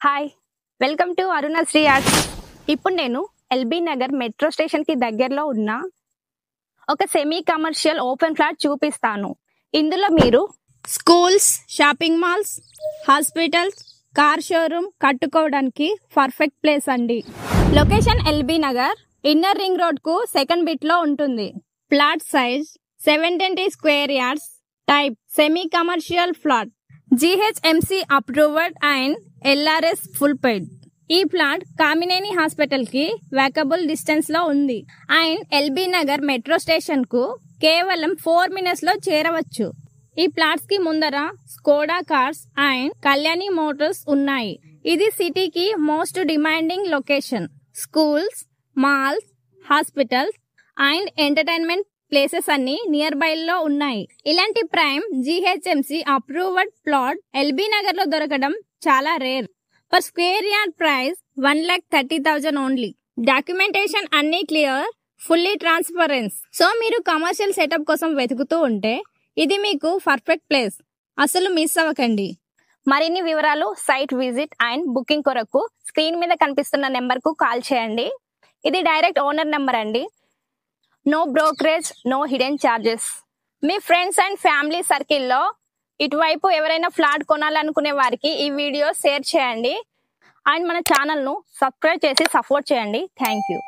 Hi welcome to Arunasri arts. ఇప్పుడు నేను LB Nagar metro station కి దగ్గరలో ఉన్న ఒక సెమీ కమర్షియల్ ఓపెన్ ఫ్లాట్ చూపిస్తాను. ఇందులో మీరు schools, shopping malls, hospitals, car showroom కట్టుకోవడానికి పర్ఫెక్ట్ ప్లేస్ అండి. Location LB Nagar, inner ring road కు సెకండ్ బిట్ లో ఉంటుంది. Plot size 720 square yards. Type semi commercial flat. GHMC approved and LRS full paid. ఈ plot Kamineni hospital కి walkable distance లో ఉంది and LB Nagar metro station కు కేవలం 4 minutes లో చేరవచ్చు. ఈ ప్లాట్స్ కి ముందర Skoda cars and Kalyani Motors ఉన్నాయి. ఇది సిటీకి most demanding location. Schools, malls, hospitals and entertainment places అన్ని నియర్ బై లో ఉన్నాయి. ఇలాంటి prime GHMC approved plot LB Nagar లో దొరకడం చాలా rare. Per square yard price 1,30,000 only. Documentation అన్ని క్లియర్, ఫుల్లీ ట్రాన్స్పరెన్స్. సో మీరు కమర్షియల్ సెటప్ కోసం వెతుకుతూ ఉంటే ఇది మీకు పర్ఫెక్ట్ ప్లేస్. అసలు మిస్ అవ్వకండి. మరిన్ని వివరాలు, సైట్ విజిట్ అండ్ బుకింగ్ కొరకు స్క్రీన్ మీద కనిపిస్తున్న నెంబర్ కు కాల్ చేయండి. ఇది డైరెక్ట్ ఓనర్ నెంబర్ అండి. No brokerage, no hidden charges. మీ ఫ్రెండ్స్ అండ్ ఫ్యామిలీ సర్కిల్లో ఇటువైపు ఎవరైనా ఫ్లాట్ కొనాలనుకునే వారికి ఈ వీడియో షేర్ చేయండి అండ్ మన ఛానల్ను సబ్స్క్రైబ్ చేసి సపోర్ట్ చేయండి. Thank you.